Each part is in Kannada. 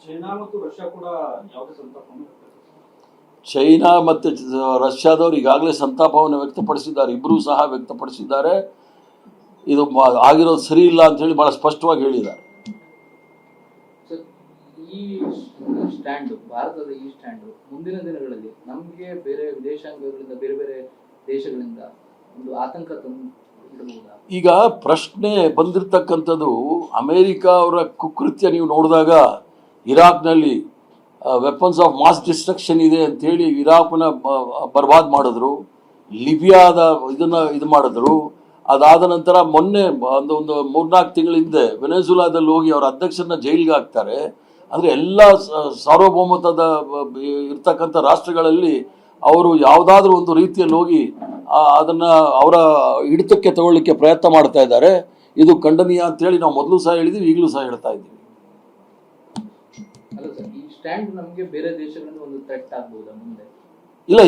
ಚೈನಾ ಮತ್ತು ರಷ್ಯಾ ಕೂಡ ಯಾವುದೇ ಸಂತಾಪವನ್ನು ಚೈನಾ ಮತ್ತು ರಷ್ಯಾದವರು ಈಗಾಗಲೇ ಸಂತಾಪವನ್ನು ವ್ಯಕ್ತಪಡಿಸಿದ್ದಾರೆ, ಇಬ್ಬರೂ ಸಹ ವ್ಯಕ್ತಪಡಿಸಿದ್ದಾರೆ. ಇದು ಆಗಿರೋದು ಸರಿ ಇಲ್ಲ ಅಂತ ಹೇಳಿ ಬಹಳ ಸ್ಪಷ್ಟವಾಗಿ ಹೇಳಿದ್ದಾರೆ. ಈ ಸ್ಟ್ಯಾಂಡ್, ಭಾರತದ ಈ ಸ್ಟ್ಯಾಂಡ್ ಮುಂದಿನ ದಿನಗಳಲ್ಲಿ ನಮಗೆ ಬೇರೆ ವಿದೇಶಾಂಗಗಳಿಂದ, ಬೇರೆ ಬೇರೆ ದೇಶಗಳಿಂದ ಒಂದು ಆತಂಕ ತಂದಿಡಬಹುದಾ? ಈಗ ಪ್ರಶ್ನೆ ಬಂದಿರತಕ್ಕಂಥದ್ದು, ಅಮೇರಿಕ ಅವರ ಕುಕೃತ್ಯ ನೀವು ನೋಡಿದಾಗ ಇರಾಕ್ನಲ್ಲಿ ವೆಪನ್ಸ್ ಆಫ್ ಮಾಸ್ ಡಿಸ್ಟ್ರಕ್ಷನ್ ಇದೆ ಅಂಥೇಳಿ ಇರಾಕ್ನ ಬರ್ಬಾದ್ ಮಾಡಿದ್ರು, ಲಿಬಿಯಾದ ಇದು ಮಾಡಿದ್ರು. ಅದಾದ ನಂತರ ಮೊನ್ನೆ ಒಂದು 3-4 ತಿಂಗಳ ಹಿಂದೆ ವೆನೆಜುಲಾದಲ್ಲಿ ಹೋಗಿ ಅವರ ಅಧ್ಯಕ್ಷರನ್ನ ಜೈಲಿಗೆ ಹಾಕ್ತಾರೆ. ಅಂದರೆ ಎಲ್ಲ ಸಾರ್ವಭೌಮತ್ವದ ಇರ್ತಕ್ಕಂಥ ರಾಷ್ಟ್ರಗಳಲ್ಲಿ ಅವರು ಯಾವುದಾದ್ರೂ ಒಂದು ರೀತಿಯಲ್ಲಿ ಹೋಗಿ ಅದನ್ನು ಅವರ ಹಿಡಿತಕ್ಕೆ ತಗೊಳ್ಳಿಕ್ಕೆ ಪ್ರಯತ್ನ ಮಾಡ್ತಾ ಇದ್ದಾರೆ. ಇದು ಖಂಡನೀಯ ಅಂತೇಳಿ ನಾವು ಮೊದಲು ಸಹ ಹೇಳಿದ್ದೀವಿ, ಈಗಲೂ ಸಹ ಹೇಳ್ತಾ ಇದ್ದೀವಿ. ಈ ಸ್ಟ್ಯಾಂಡ್ ನಮಗೆ ಬೇರೆ ದೇಶಗಳಿಂದ ಒಂದು ಥ್ರೆಟ್ ಆಗ್ಬೋದಾ ಮುಂದೆ? ಇಲ್ಲ,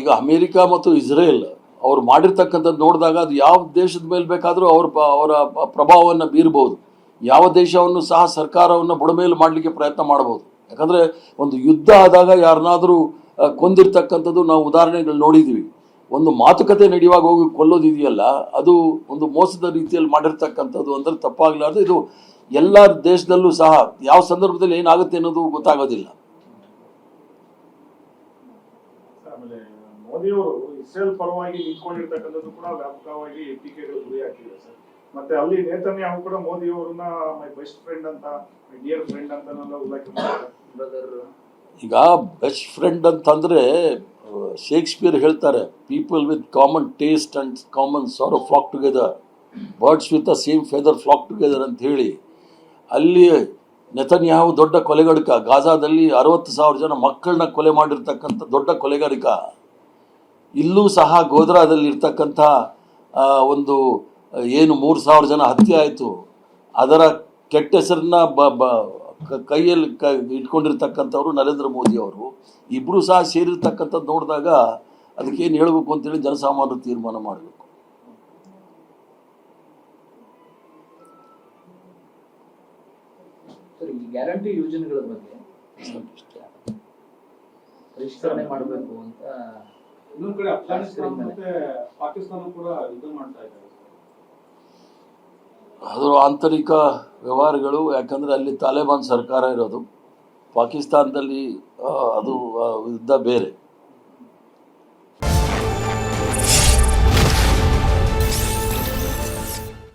ಈಗ ಅಮೇರಿಕ ಮತ್ತು ಇಸ್ರೇಲ್ ಅವ್ರು ಮಾಡಿರ್ತಕ್ಕಂಥದ್ದು ನೋಡಿದಾಗ ಅದು ಯಾವ ದೇಶದ ಮೇಲೆ ಬೇಕಾದರೂ ಅವರ ಪ್ರಭಾವವನ್ನು ಬೀರ್ಬೋದು. ಯಾವ ದೇಶವನ್ನು ಸಹ ಸರ್ಕಾರವನ್ನು ಬುಡಮೇಲು ಮಾಡಲಿಕ್ಕೆ ಪ್ರಯತ್ನ ಮಾಡ್ಬೋದು. ಯಾಕಂದರೆ ಒಂದು ಯುದ್ಧ ಆದಾಗ ಯಾರನ್ನಾದರೂ ಕೊಂದಿರ್ತಕ್ಕಂಥದ್ದು ನಾವು ಉದಾಹರಣೆಗಳು ನೋಡಿದ್ದೀವಿ. ಒಂದು ಮಾತುಕತೆ ನಡೆಯುವಾಗ ಹೋಗಿ ಕೊಲ್ಲೋದಿದೆಯಲ್ಲ, ಅದು ಒಂದು ಮೋಸದ ರೀತಿಯಲ್ಲಿ ಮಾಡಿರ್ತಕ್ಕಂಥದ್ದು ಅಂದರೆ ತಪ್ಪಾಗಲಾರ್ದು. ಇದು ಎಲ್ಲ ದೇಶದಲ್ಲೂ ಸಹ ಯಾವ ಸಂದರ್ಭದಲ್ಲಿ ಏನಾಗುತ್ತೆ ಅನ್ನೋದು ಗೊತ್ತಾಗೋದಿಲ್ಲ. ಮೋದಿಯವರು ಇಸ್ರೇಲ್ ಪರವಾಗಿ ನಿಂತ್ಕೊಂಡಿರ್ತಕ್ಕಂಥದ್ದು ಕೂಡ ವ್ಯಾಪಕವಾಗಿ ಟೀಕೆಗಳು ಗುರಿಯಾಗ್ತಿದೆ ಸರ್. ಮತ್ತೆ ಅಲ್ಲಿ ನೇತನ್ಯಾಹು ಕೂಡ ಮೋದಿಯವರನ್ನ ಮೈ ಬೆಸ್ಟ್ ಫ್ರೆಂಡ್ ಅಂತ, ಮೈ ಡಿಯರ್ ಫ್ರೆಂಡ್ ಅಂತಾನೆಲ್ಲ ಉಲ್ಲೇಖ ಮಾಡ್ತಾರೆ. ಈಗ ಬೆಸ್ಟ್ ಫ್ರೆಂಡ್ ಅಂತಂದರೆ ಶೇಕ್ಸ್ಪಿಯರ್ ಹೇಳ್ತಾರೆ, people with common taste and common sorrow flock together, birds with the same feather flock together ಅಂತ ಹೇಳಿ. ಅಲ್ಲಿ ನೆತನ್ಯಾಹು ದೊಡ್ಡ ಕೊಲೆಗಡುಕ, ಗಾಜಾದಲ್ಲಿ 60,000 ಜನ ಮಕ್ಕಳನ್ನ ಕೊಲೆ ಮಾಡಿರ್ತಕ್ಕಂಥ ದೊಡ್ಡ ಕೊಲೆಗಾರಿಕ. ಇಲ್ಲೂ ಸಹ ಗೋಧ್ರಾದಲ್ಲಿ ಇರ್ತಕ್ಕಂಥ ಒಂದು ಏನು 3,000 ಜನ ಹತ್ಯೆ ಆಯಿತು, ಅದರ ಕೆಟ್ಟ ಹೆಸರನ್ನ ಕೈಯಲ್ಲಿ ಇಟ್ಕೊಂಡಿರ್ತಕ್ಕಂಥವ್ರು ನರೇಂದ್ರ ಮೋದಿ ಅವರು. ಇಬ್ಬರು ಸಹ ಸೇರಿರ್ತಕ್ಕಂಥದ್ದು ನೋಡಿದಾಗ ಅದಕ್ಕೇನು ಹೇಳಬೇಕು ಅಂತೇಳಿ ಜನಸಾಮಾನ್ಯರು ತೀರ್ಮಾನ ಮಾಡಬೇಕು. ಗ್ಯಾರಂಟಿ ಯೋಜನೆಗಳ ಬಗ್ಗೆ ಪರಿಷ್ಕರಣೆ ಮಾಡಬೇಕು ಅಂತ ಇನ್ನೊಂದು ಕಡೆ ಅಫ್ಘಾನಿಸ್ತಾನ ಮತ್ತೆ ಪಾಕಿಸ್ತಾನ ಕೂಡ ಯುದ್ಧ ಮಾಡ್ತಾ ಇದ್ದಾರೆ. ಅದು ಆಂತರಿಕ ವ್ಯವಹಾರಗಳು. ಯಾಕಂದರೆ ಅಲ್ಲಿ ತಾಲಿಬಾನ್ ಸರ್ಕಾರ ಇರೋದು, ಪಾಕಿಸ್ತಾನದಲ್ಲಿ ಅದು ಯುದ್ಧ ಬೇರೆ.